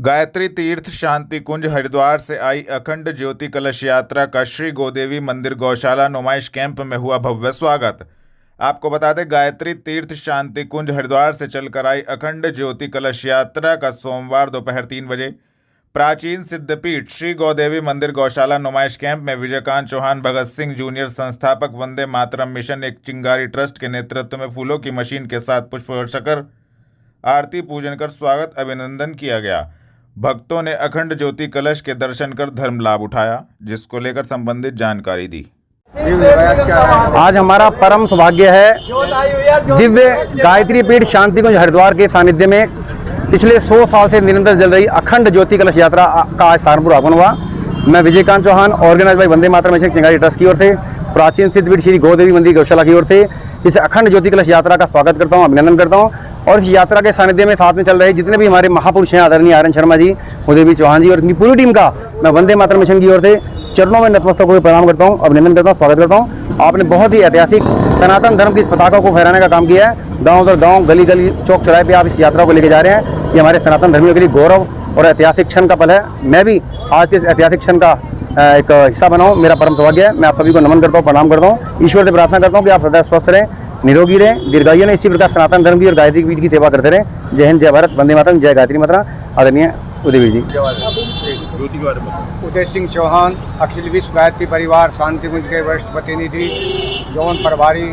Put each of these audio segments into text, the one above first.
गायत्री तीर्थ शांति कुंज हरिद्वार से आई अखंड ज्योति कलश यात्रा का श्री गोदेवी मंदिर गौशाला नुमाइश कैंप में हुआ भव्य स्वागत। आपको बता दें, गायत्री तीर्थ शांति कुंज हरिद्वार से चलकर आई अखंड ज्योति कलश यात्रा का सोमवार दोपहर 3 बजे प्राचीन सिद्धपीठ श्री गोदेवी मंदिर गौशाला नुमाइश कैंप में विजयकांत चौहान भगत सिंह जूनियर संस्थापक वंदे मातरम मिशन एक चिंगारी ट्रस्ट के नेतृत्व में फूलों की मशीन के साथ पुष्प वर्षा कर आरती पूजन कर स्वागत अभिनंदन किया गया। भक्तों ने अखंड ज्योति कलश के दर्शन कर धर्म लाभ उठाया, जिसको लेकर संबंधित जानकारी दी। आज हमारा परम सौभाग्य है दिव्य गायत्री पीठ शांति कुंज हरिद्वार के सानिध्य में पिछले 100 साल से निरंतर चल रही अखंड ज्योति कलश यात्रा का आज सहारनपुर आगमन हुआ। मैं Vijaykant Chauhan organise by Vande Mataram mission Chingari trust की ओर से प्राचीन सिद्धपीठ श्री गोदेवी मंदिर गौशाला की ओर से इस अखंड ज्योति कलश यात्रा का स्वागत करता हूं, अभिनंदन करता हूं। और इस यात्रा के सानिध्य में साथ में चल रहे जितने भी हमारे महापुरुष हैं, आदरणीय आर्यन शर्मा जी, उदयवीर चौहान जी और इनकी पूरी टीम का मैं वंदे मातरम मिशन की ओर से चरणों में नतमस्तक होकर प्रणाम करता हूं, अभिनंदन करता हूं, स्वागत करता हूं। आपने बहुत ही ऐतिहासिक सनातन धर्म की इस पताका को फहराने का काम किया है। गाँव दर गाँव, गली गली, चौक चौराहे पे आप इस यात्रा को लेकर जा रहे हैं। ये हमारे सनातन धर्मियों के लिए गौरव और ऐतिहासिक क्षण का पल है। मैं भी आज के इस ऐतिहासिक क्षण का एक हिस्सा बनाऊं, मेरा परम सौभाग्य है। मैं आप सभी को नमन करता हूं, प्रणाम करता हूं। ईश्वर से प्रार्थना करता हूं कि आप सदैव स्वस्थ रहें, निरोगी रहें, दीर्घायु रहें। इसी प्रकार सनातन धर्म की और गायत्री पीठ की सेवा करते रहें। जय हिंद, जय भारत, वंदे मातरम, जय गायत्री माता। आदरणीय उदयवीर जी। उदय सिंह चौहान, अखिल विश्व गायत्री परिवार शांति कुंज के वरिष्ठ प्रतिनिधि, जोन प्रभारी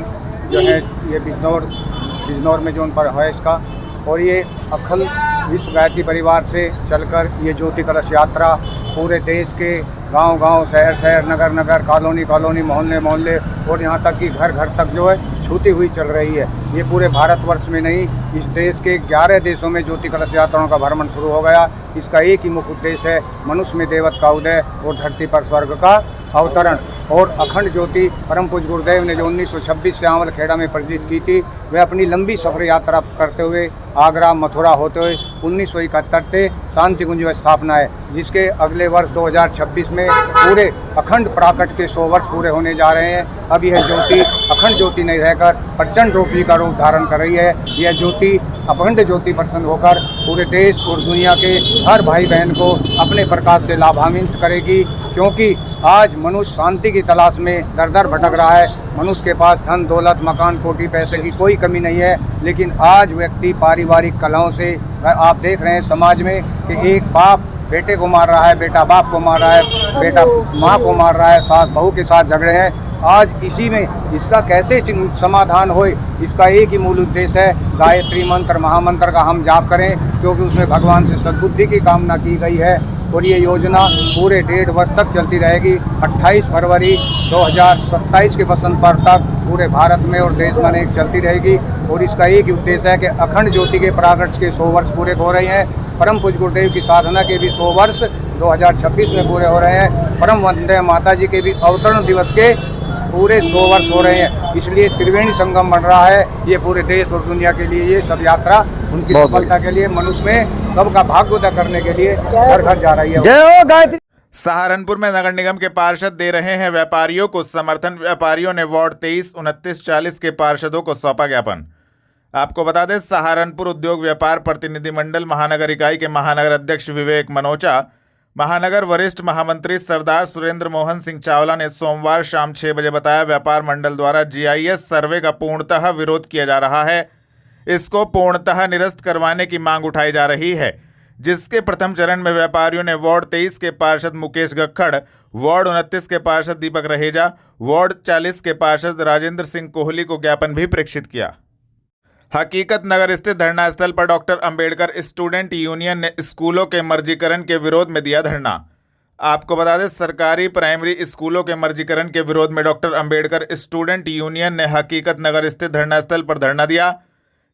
जो है ये बिजनौर में जोन पर है इसका। और ये अखिल विश्व गायत्री परिवार से चलकर ये ज्योति कलश यात्रा पूरे देश के गांव-गांव, शहर-शहर, नगर-नगर, कॉलोनी-कॉलोनी, मोहल्ले-मोहल्ले और यहाँ तक कि घर-घर तक जो है छूती हुई चल रही है। ये पूरे भारतवर्ष में नहीं, इस देश के 11 देशों में ज्योति कलश यात्राओं का भ्रमण शुरू हो गया। इसका एक ही मुख्य उद्देश्य है मनुष्य में देवत्व का उदय और धरती पर स्वर्ग का अवतरण। और अखंड ज्योति परम पूज्य गुरुदेव ने जो 1926 से आंवल खेड़ा में प्रजित की थी, वे अपनी लंबी सफर यात्रा करते हुए आगरा, मथुरा होते हुए 1971 से शांति कुंज में स्थापना है, जिसके अगले वर्ष 2026 में पूरे अखंड प्राकट के 100 वर्ष पूरे होने जा रहे हैं। अब यह ज्योति अखंड ज्योति नहीं रहकर प्रचंड रूपी का रूप धारण कर रही है। यह ज्योति अखंड ज्योति प्रसन्न होकर पूरे देश और दुनिया के हर भाई बहन को अपने प्रकाश से लाभान्वित करेगी, क्योंकि आज मनुष्य शांति की तलाश में दर दर भटक रहा है। मनुष्य के पास धन दौलत, मकान, कोटी पैसे की कोई कमी नहीं है, लेकिन आज व्यक्ति पारिवारिक कलहों से, आप देख रहे हैं समाज में कि एक बाप बेटे को मार रहा है, बेटा बाप को मार रहा है, बेटा माँ को मार रहा है, सास बहू के साथ झगड़े हैं। आज इसी में इसका कैसे समाधान हो, इसका एक ही मूल उद्देश्य है गायत्री मंत्र, महामंत्र का हम जाप करें, क्योंकि उसमें भगवान से सद्बुद्धि की कामना की गई है। और ये योजना पूरे 1.5 वर्ष तक चलती रहेगी। 28 फरवरी 2027 के वसंत पर्व तक पूरे भारत में और देश में चलती रहेगी। और इसका एक ही उद्देश्य है कि अखंड ज्योति के प्राकट्य के 100 वर्ष पूरे हो रहे हैं। परम पूज्य गुरुदेव की साधना के भी 100 वर्ष 2026 में पूरे हो रहे हैं। परम वंदे माता जी के भी अवतरण दिवस के पूरे 100 वर्ष हो रहे हैं। इसलिए त्रिवेणी संगम बन रहा है। ये पूरे देश और दुनिया के लिए ये सब यात्रा उनकी सफलता के लिए, मनुष्य में सबका भाग्योदय करने के लिए घर घर जा रही है। जय हो गायत्री। सहारनपुर में नगर निगम के पार्षद दे रहे हैं व्यापारियों को समर्थन। व्यापारियों ने वार्ड 23, 29, 40 के पार्षदों को सौंपा ज्ञापन। आपको बता दें, सहारनपुर उद्योग व्यापार प्रतिनिधिमंडल महानगर इकाई के महानगर अध्यक्ष विवेक मनोचा, महानगर वरिष्ठ महामंत्री सरदार सुरेंद्र मोहन सिंह चावला ने सोमवार शाम 6 बजे बताया, व्यापार मंडल द्वारा GIS सर्वे का पूर्णतः विरोध किया जा रहा है। इसको पूर्णतः निरस्त करवाने की मांग उठाई जा रही है, जिसके प्रथम चरण में व्यापारियों ने वार्ड 23 के पार्षद मुकेश गक्खड़, वार्ड 29 के पार्षद दीपक रहेजा, वार्ड 40 के पार्षद राजेंद्र सिंह कोहली को ज्ञापन भी प्रेषित किया। हकीकत नगर स्थित धरना स्थल पर डॉक्टर अंबेडकर स्टूडेंट यूनियन ने स्कूलों के मर्जीकरण के विरोध में दिया धरना। आपको बता दें, सरकारी प्राइमरी स्कूलों के मर्जीकरण के विरोध में डॉक्टर अंबेडकर स्टूडेंट यूनियन ने हकीकत नगर स्थित धरना स्थल पर धरना दिया।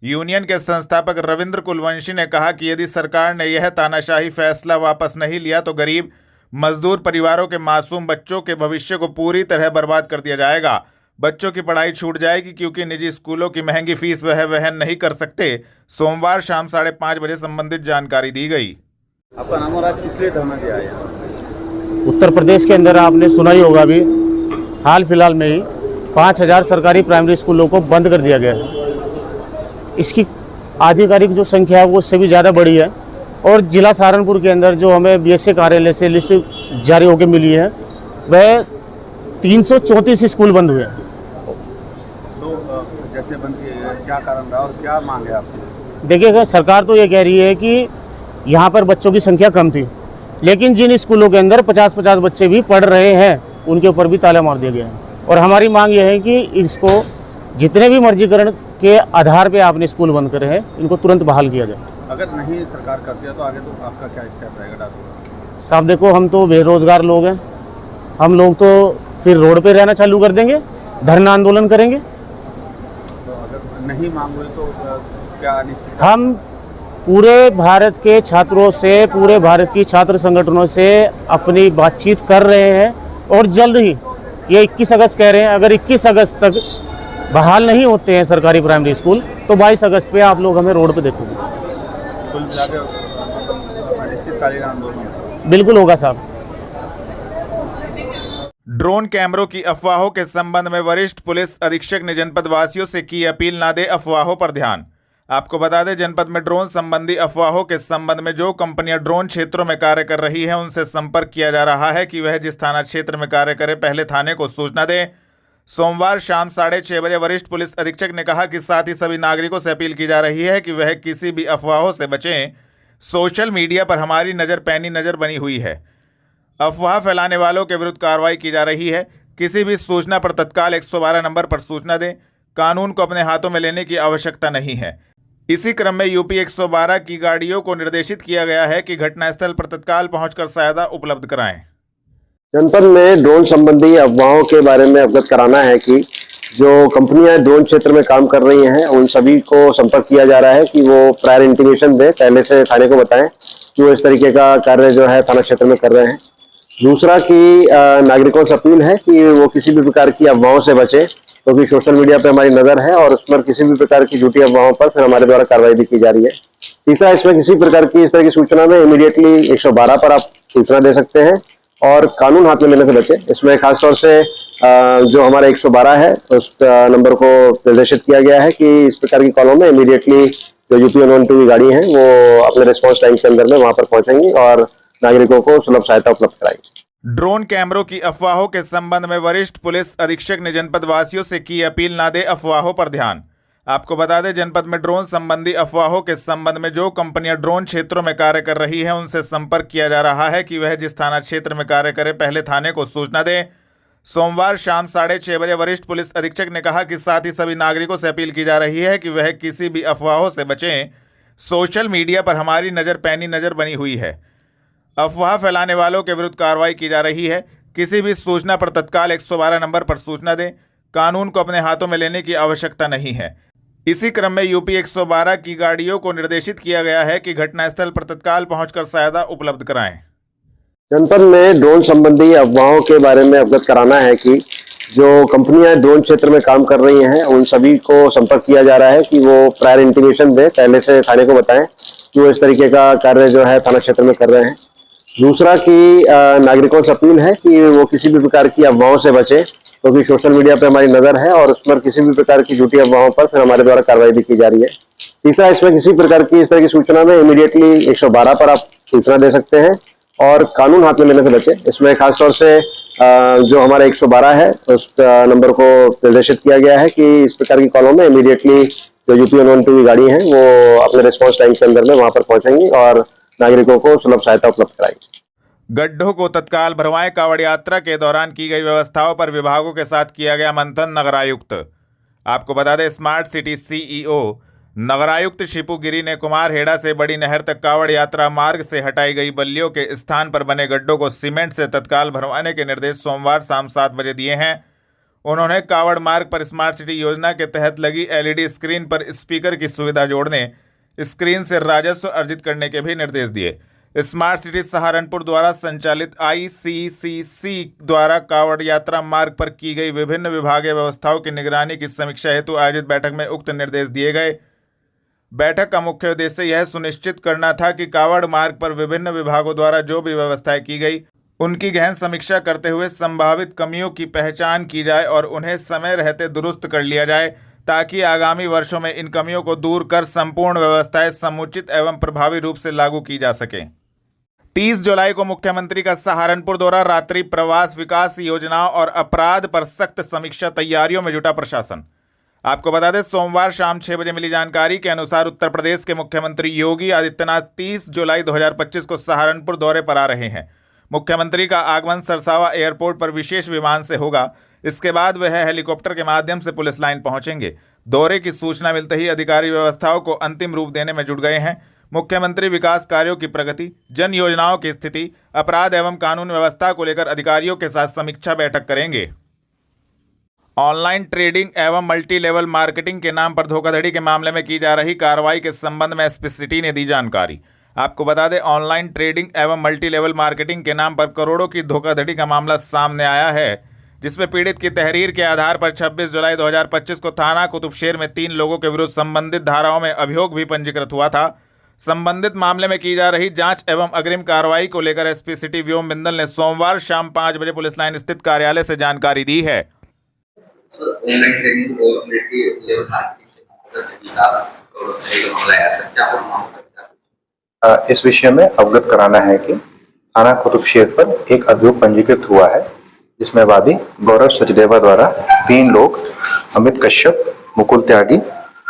यूनियन के संस्थापक रविंद्र कुलवंशी ने कहा कि यदि सरकार ने यह तानाशाही फैसला वापस नहीं लिया तो गरीब मजदूर परिवारों के मासूम बच्चों के भविष्य को पूरी तरह बर्बाद कर दिया जाएगा। बच्चों की पढ़ाई छूट जाएगी, क्योंकि निजी स्कूलों की महंगी फीस वह वहन नहीं कर सकते। सोमवार शाम 5:30 बजे संबंधित जानकारी दी गई। आपका नाम और आज किस लिए धरना दिया है? उत्तर प्रदेश के अंदर आपने सुना ही होगा, अभी हाल फिलहाल में ही 5000 सरकारी प्राइमरी स्कूलों को बंद कर दिया गया है। इसकी आधिकारिक जो संख्या है वो उससे भी ज़्यादा बड़ी है। और जिला सहारनपुर के अंदर जो हमें बीएसए कार्यालय से लिस्ट जारी होकर मिली है वह 334 स्कूल बंद हुए हैं। तो जैसे बंद किए गए, क्या कारण रहा और क्या मांग है आपकी? देखिएगा, सरकार तो ये कह रही है कि यहाँ पर बच्चों की संख्या कम थी, लेकिन जिन स्कूलों के अंदर 50-50 बच्चे भी पढ़ रहे हैं उनके ऊपर भी ताला मार दिया गया है। और हमारी मांग ये है कि इसको जितने भी मर्जीकरण के आधार पे आपने स्कूल बंद करे हैं इनको तुरंत बहाल किया जाए। अगर नहीं सरकार करती है तो आगे तो आपका क्या स्टेप रहेगा टास्क? साहब देखो, हम तो बेरोजगार लोग हैं, हम लोग तो फिर रोड पे रहना चालू कर देंगे, धरना आंदोलन करेंगे। तो अगर नहीं मांग हुई तो क्या निश्चित? हम पूरे भारत के छात्रों से, पूरे भारत की छात्र संगठनों से अपनी बातचीत कर रहे हैं और जल्द ही, ये 21 अगस्त कह रहे हैं, अगर 21 अगस्त तक बहाल नहीं होते हैं सरकारी प्राइमरी स्कूल तो 22 अगस्त पे आप लोग हमें रोड पे देखोगे। कुल मिला के अनिश्चितकालीन आंदोलन बिल्कुल होगा साहब। ड्रोन कैमरों की अफवाहों के संबंध में वरिष्ठ पुलिस अधीक्षक ने जनपद वासियों से की अपील, ना दे अफवाहों पर ध्यान। आपको बता दें, जनपद में ड्रोन संबंधी अफवाहों के संबंध में जो कंपनियां ड्रोन क्षेत्रों में कार्य कर रही हैं उनसे संपर्क किया जा रहा है कि वह जिस थाना क्षेत्र में कार्य करे पहले थाने को सूचना दें। सोमवार शाम 6:30 बजे वरिष्ठ पुलिस अधीक्षक ने कहा कि साथ ही सभी नागरिकों से अपील की जा रही है कि वह किसी भी अफवाहों से बचें। सोशल मीडिया पर हमारी नज़र पैनी नज़र बनी हुई है, अफवाह फैलाने वालों के विरुद्ध कार्रवाई की जा रही है। किसी भी सूचना पर तत्काल 112 नंबर पर सूचना दें। कानून को अपने हाथों में लेने की आवश्यकता नहीं है। इसी क्रम में यूपी 112 की गाड़ियों को निर्देशित किया गया है कि घटनास्थल पर तत्काल पहुंचकर सहायता उपलब्ध कराएं। जनपद में ड्रोन संबंधी अफवाहों के बारे में अवगत कराना है कि जो कंपनियां ड्रोन क्षेत्र में काम कर रही हैं उन सभी को संपर्क किया जा रहा है कि वो प्रायर इंटीमेशन दें, पहले से थाने को बताएं कि वो इस तरीके का कार्य जो है थाना क्षेत्र में कर रहे हैं। दूसरा कि नागरिकों से अपील है कि वो किसी भी प्रकार की अफवाहों से बचें, क्योंकि सोशल मीडिया पे हमारी नज़र है और उस पर किसी भी प्रकार की झूठी अफवाहों पर फिर हमारे द्वारा कार्रवाई भी की जा रही है। तीसरा, इसमें किसी प्रकार की इस तरह की सूचना में इमीडिएटली 112 पर आप सूचना दे सकते हैं और कानून हाथ में लेने से बचें। इसमें खासतौर से जो हमारा 112 है उस नंबर को निर्देशित किया गया है कि इस प्रकार की कॉलों में इमीडिएटली जो यूपी 112 की गाड़ी है वो अपने रिस्पॉन्स टाइम के अंदर में वहां पर पहुंचेंगी और नागरिकों को सुलभ सहायता उपलब्ध कराएंगे। ड्रोन कैमरों की अफवाहों के संबंध में वरिष्ठ पुलिस अधीक्षक ने जनपद वासियों से की अपील, ना दे अफवाहों पर ध्यान। आपको बता दें, जनपद में ड्रोन संबंधी अफवाहों के संबंध में जो कंपनियां ड्रोन क्षेत्रों में कार्य कर रही हैं उनसे संपर्क किया जा रहा है कि वह जिस थाना क्षेत्र में कार्य करे पहले थाने को सूचना दें। सोमवार शाम 6:30 बजे वरिष्ठ पुलिस अधीक्षक ने कहा कि साथ ही सभी नागरिकों से अपील की जा रही है कि वह किसी भी अफवाहों से बचें। सोशल मीडिया पर हमारी नज़र पैनी नज़र बनी हुई है, अफवाह फैलाने वालों के विरुद्ध कार्रवाई की जा रही है। किसी भी सूचना पर तत्काल 112 नंबर पर सूचना दें। कानून को अपने हाथों में लेने की आवश्यकता नहीं है। इसी क्रम में यूपी 112 की गाड़ियों को निर्देशित किया गया है कि घटनास्थल पर तत्काल पहुंचकर सहायता उपलब्ध कराएं। जनपद में ड्रोन संबंधी अफवाहों के बारे में अवगत कराना है कि जो कंपनियां ड्रोन क्षेत्र में काम कर रही हैं उन सभी को संपर्क किया जा रहा है कि वो प्रायर इंटीमेशन दें, पहले से थाने को बताएं कि वो इस तरीके का कार्य जो है थाना क्षेत्र में कर रहे हैं। दूसरा कि नागरिकों से अपील है कि वो किसी भी प्रकार की अफवाहों से बचें, क्योंकि सोशल मीडिया पे हमारी नज़र है और उस पर किसी भी प्रकार की झूठी अफवाहों पर फिर हमारे द्वारा कार्रवाई भी की जा रही है। तीसरा, इसमें किसी प्रकार की इस तरह की सूचना में इमीडिएटली 112 पर आप सूचना दे सकते हैं और कानून हाथ में लेने से बचें। इसमें खासतौर से जो हमारा 112 है उस नंबर को निर्देशित किया गया है कि इस प्रकार की कॉलों में इमीडिएटली जो यूपी 112 की गाड़ी है वो अपने रिस्पॉन्स टाइम के अंदर में वहां पर पहुंचेंगी और नागरिकों को सुलभ सहायता उपलब्ध कराएंगे। गड्ढों को तत्काल भरवाएं, कांवड़ यात्रा के दौरान की गई व्यवस्थाओं पर विभागों के साथ किया गया मंथन। नगरायुक्त आपको बता दें, स्मार्ट सिटी सीईओ नगरायुक्त शिपू गिरी ने कुमारहेड़ा से बड़ी नहर तक कांवड़ यात्रा मार्ग से हटाई गई बल्लियों के स्थान पर बने गड्ढों को सीमेंट से तत्काल भरवाने के निर्देश सोमवार शाम 7 बजे दिए हैं। उन्होंने कांवड़ मार्ग पर स्मार्ट सिटी योजना के तहत लगी एलईडी स्क्रीन पर स्पीकर की सुविधा जोड़ने, स्क्रीन से राजस्व अर्जित करने के भी निर्देश दिए। स्मार्ट सिटी सहारनपुर द्वारा संचालित ICCC द्वारा कांवड़ यात्रा मार्ग पर की गई विभिन्न विभागीय व्यवस्थाओं की निगरानी की समीक्षा हेतु आयोजित बैठक में उक्त निर्देश दिए गए। बैठक का मुख्य उद्देश्य यह सुनिश्चित करना था कि कांवड़ मार्ग पर विभिन्न विभागों द्वारा जो भी व्यवस्थाएं की गई उनकी गहन समीक्षा करते हुए संभावित कमियों की पहचान की जाए और उन्हें समय रहते दुरुस्त कर लिया जाए। ताकि आगामी वर्षों में इन कमियों को दूर कर संपूर्ण व्यवस्थाएं समुचित एवं प्रभावी रूप से लागू की जा सकें। 30 जुलाई को मुख्यमंत्री का सहारनपुर दौरा, रात्रि प्रवास, विकास योजनाओं और अपराध पर सख्त समीक्षा, तैयारियों में जुटा प्रशासन। आपको बता दें, सोमवार शाम 6 बजे मिली जानकारी के अनुसार उत्तर प्रदेश के मुख्यमंत्री योगी आदित्यनाथ 30 जुलाई 2025 को सहारनपुर दौरे पर आ रहे हैं। मुख्यमंत्री का आगमन सरसावा एयरपोर्ट पर विशेष विमान से होगा। इसके बाद वह हेलीकॉप्टर के माध्यम से पुलिस लाइन पहुंचेंगे। दौरे की सूचना मिलते ही अधिकारी व्यवस्थाओं को अंतिम रूप देने में जुट गए हैं। मुख्यमंत्री विकास कार्यों की प्रगति, जन योजनाओं की स्थिति, अपराध एवं कानून व्यवस्था को लेकर अधिकारियों के साथ समीक्षा बैठक करेंगे। ऑनलाइन ट्रेडिंग एवं मल्टी लेवल मार्केटिंग के नाम पर धोखाधड़ी के मामले में की जा रही कार्रवाई के संबंध में एसपी सिटी ने दी जानकारी। आपको बता दें, ऑनलाइन ट्रेडिंग एवं मल्टी लेवल मार्केटिंग के नाम पर करोड़ों की धोखाधड़ी का मामला सामने आया है, जिसमें पीड़ित की तहरीर के आधार पर 26 जुलाई 2025 को थाना कुतुबशेर में 3 लोगों के विरुद्ध संबंधित धाराओं में अभियोग भी पंजीकृत हुआ था। संबंधित मामले में की जा रही जांच एवं अग्रिम कार्रवाई को लेकर एसपी सिटी व्योम बिंदल ने सोमवार शाम 5 बजे पुलिस लाइन स्थित कार्यालय से जानकारी दी है। ऑनलाइन ट्रेनिंग और मल्टी लेवल मार्केटिंग इस विषय में अवगत कराना है कि थाना कुतुबशेर पर एक अभियोग पंजीकृत हुआ है, जिसमें वादी गौरव सचदेवा द्वारा 3 लोग अमित कश्यप, मुकुल त्यागी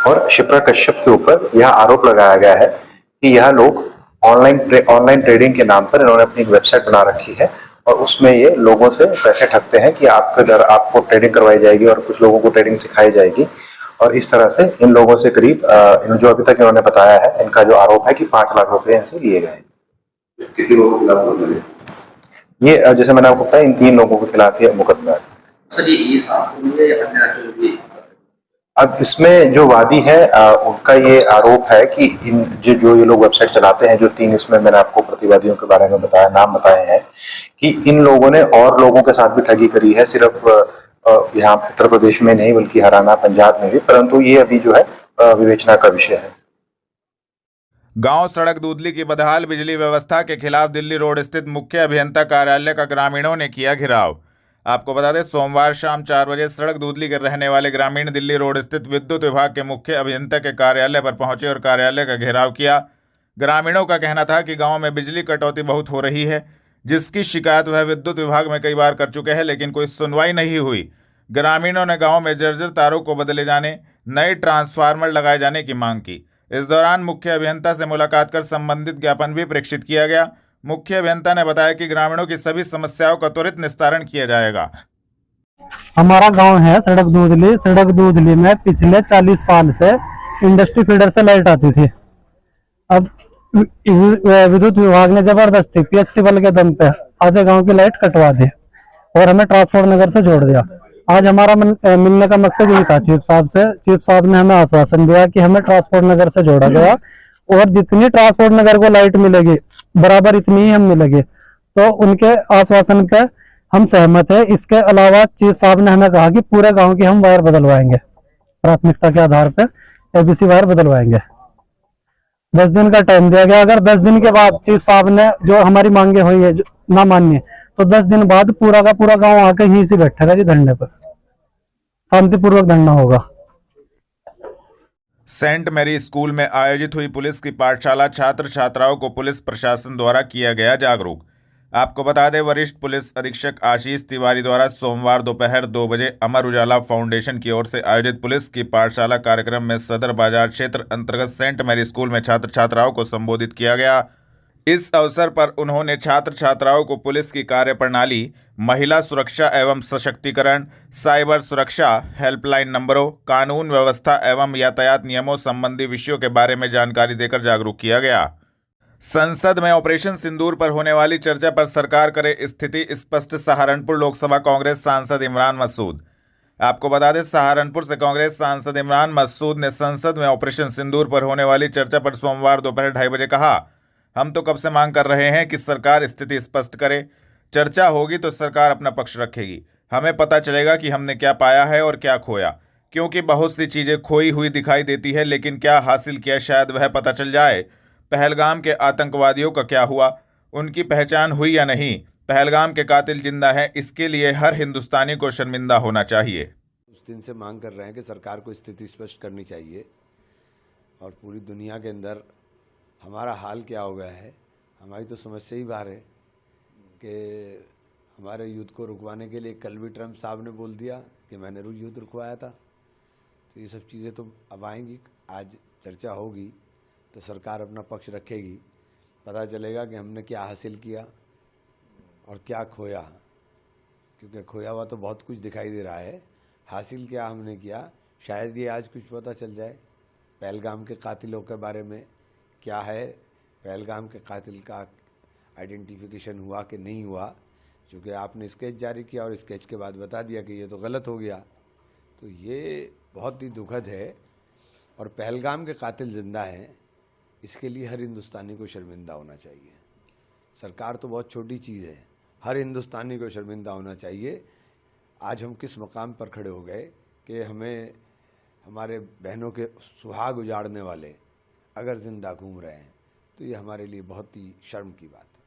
और शिप्रा कश्यप के ऊपर यह आरोप लगाया गया है कि यह लोग ऑनलाइन ट्रेडिंग के नाम पर इन्होंने अपनी एक वेबसाइट बना रखी है और उसमें ये लोगों से पैसे ठगते हैं कि आपको ट्रेडिंग करवाई जाएगी और कुछ लोगों को ट्रेडिंग सिखाई जाएगी। और इस तरह से इन लोगों से करीब जो अभी तक इन्होंने बताया है, इनका जो आरोप है कि 5 लाख रुपए इनसे लिए गए। कितने लोगों के खिलाफ ये जैसे मैंने आपको बताया, इन 3 लोगों के खिलाफ ये मुकदमा है। सर ये साफ हुए या अन्य जो भी? अब इसमें जो वादी है उनका ये आरोप है कि जो ये लोग वेबसाइट चलाते हैं, जो 3 इसमें मैंने आपको प्रतिवादियों के बारे में बताया, नाम बताए हैं, कि इन लोगों ने और लोगों के साथ भी ठगी करी है, सिर्फ यहाँ उत्तर प्रदेश में नहीं बल्कि हरियाणा, पंजाब में भी, परंतु ये अभी जो है विवेचना का विषय है। गांव सड़क दूधली की बदहाल बिजली व्यवस्था के खिलाफ दिल्ली रोड स्थित मुख्य अभियंता कार्यालय का ग्रामीणों ने किया घेराव। आपको बता दें, सोमवार शाम 4 बजे सड़क दूधली के रहने वाले ग्रामीण दिल्ली रोड स्थित विद्युत विभाग के मुख्य अभियंता के कार्यालय पर पहुंचे और कार्यालय का घेराव किया। ग्रामीणों का कहना था कि गांव में बिजली कटौती बहुत हो रही है, जिसकी शिकायत वह विद्युत विभाग में कई बार कर चुके हैं, लेकिन कोई सुनवाई नहीं हुई। ग्रामीणों ने गाँव में जर्जर तारों को बदले जाने, नए ट्रांसफार्मर लगाए जाने की मांग की। इस दौरान मुख्य अभियंता से मुलाकात कर संबंधित ज्ञापन भी प्रेषित किया गया। मुख्य अभियंता ने बताया कि ग्रामीणों की सभी समस्याओं का त्वरित निस्तारण किया जाएगा। हमारा गांव है सड़क दूधली। सड़क दूधली में पिछले 40 साल से इंडस्ट्री फीडर से लाइट आती थी। अब विद्युत विभाग ने जबरदस्ती पीएससी बल के दम पे आधे गांव की लाइट कटवा दी और हमें ट्रांसपोर्ट नगर से जोड़ दिया। आज हमारा मिलने का मकसद यही था चीफ साहब से। चीफ साहब ने हमें आश्वासन दिया कि हमें ट्रांसपोर्ट नगर से जोड़ा गया और जितनी ट्रांसपोर्ट नगर को लाइट मिलेगी बराबर इतनी ही हम मिलेगी। तो उनके आश्वासन पे हम सहमत है। इसके अलावा चीफ साहब ने हमें कहा कि पूरे गांव की हम वायर बदलवाएंगे, प्राथमिकता के आधार पे एबीसी वायर बदलवाएंगे। 10 दिन का टाइम दिया गया। अगर 10 दिन के बाद चीफ साहब ने जो हमारी मांगे हुई है ना मानिए, तो 10 दिन बाद पूरा का पूरा गांव आके यहीं से बैठेगा जी धरने पर, शांतिपूर्वक धरना होगा। सेंट मैरी स्कूल में आयोजित हुई पुलिस की पाठशाला, छात्र छात्राओं को पुलिस प्रशासन द्वारा किया गया जागरूक। आपको बता दें, वरिष्ठ पुलिस अधीक्षक आशीष तिवारी द्वारा सोमवार दोपहर 2 बजे अमर उजाला फाउंडेशन की ओर से आयोजित पुलिस की पाठशाला कार्यक्रम में सदर बाजार क्षेत्र अंतर्गत सेंट मैरी स्कूल में छात्र छात्राओं को संबोधित किया गया। इस अवसर पर उन्होंने छात्र छात्राओं को पुलिस की कार्यप्रणाली, महिला सुरक्षा एवं सशक्तिकरण, साइबर सुरक्षा, हेल्पलाइन नंबरों, कानून व्यवस्था एवं यातायात नियमों संबंधी विषयों के बारे में जानकारी देकर जागरूक किया गया। संसद में ऑपरेशन सिंदूर पर होने वाली चर्चा पर सरकार करे स्थिति स्पष्ट, सहारनपुर लोकसभा कांग्रेस सांसद इमरान मसूद। आपको बता दें, सहारनपुर से कांग्रेस सांसद इमरान मसूद ने संसद में ऑपरेशन सिंदूर पर होने वाली चर्चा पर सोमवार दोपहर 2:30 बजे कहा, हम तो कब से मांग कर रहे हैं कि सरकार स्थिति स्पष्ट करे। चर्चा होगी तो सरकार अपना पक्ष रखेगी। हमें पता चलेगा कि हमने क्या पाया है और क्या खोया, क्योंकि बहुत सी चीज़ें खोई हुई दिखाई देती है, लेकिन क्या हासिल किया शायद वह पता चल जाए। पहलगाम के आतंकवादियों का क्या हुआ, उनकी पहचान हुई या नहीं। पहलगाम के कातिल जिंदा हैं, इसके लिए हर हिंदुस्तानी को शर्मिंदा होना चाहिए। दिन से मांग कर रहे हैं कि सरकार को स्थिति स्पष्ट करनी चाहिए और पूरी दुनिया के अंदर हमारा हाल क्या हो गया है, हमारी तो समझ से ही बाहर है कि हमारे युद्ध को रुकवाने के लिए कल भी ट्रम्प साहब ने बोल दिया कि मैंने युद्ध रुकवाया था। तो ये सब चीज़ें तो अब आएंगी, आज चर्चा होगी तो सरकार अपना पक्ष रखेगी, पता चलेगा कि हमने क्या हासिल किया और क्या खोया, क्योंकि खोया हुआ तो बहुत कुछ दिखाई दे रहा है, हासिल क्या हमने किया शायद ये आज कुछ पता चल जाए। पहलगाम के कातिलों के बारे में क्या है, पहलगाम के कातिल का आइडेंटिफिकेशन हुआ कि नहीं हुआ, चूँकि आपने स्केच जारी किया और स्केच के बाद बता दिया कि ये तो गलत हो गया, तो ये बहुत ही दुखद है। और पहलगाम के कातिल जिंदा हैं, इसके लिए हर हिंदुस्तानी को शर्मिंदा होना चाहिए। सरकार तो बहुत छोटी चीज़ है, हर हिंदुस्तानी को शर्मिंदा होना चाहिए। आज हम किस मकाम पर खड़े हो गए कि हमें हमारे बहनों के सुहाग उजाड़ने वाले अगर ज़िंदा घूम रहे हैं, तो ये हमारे लिए बहुत ही शर्म की बात है।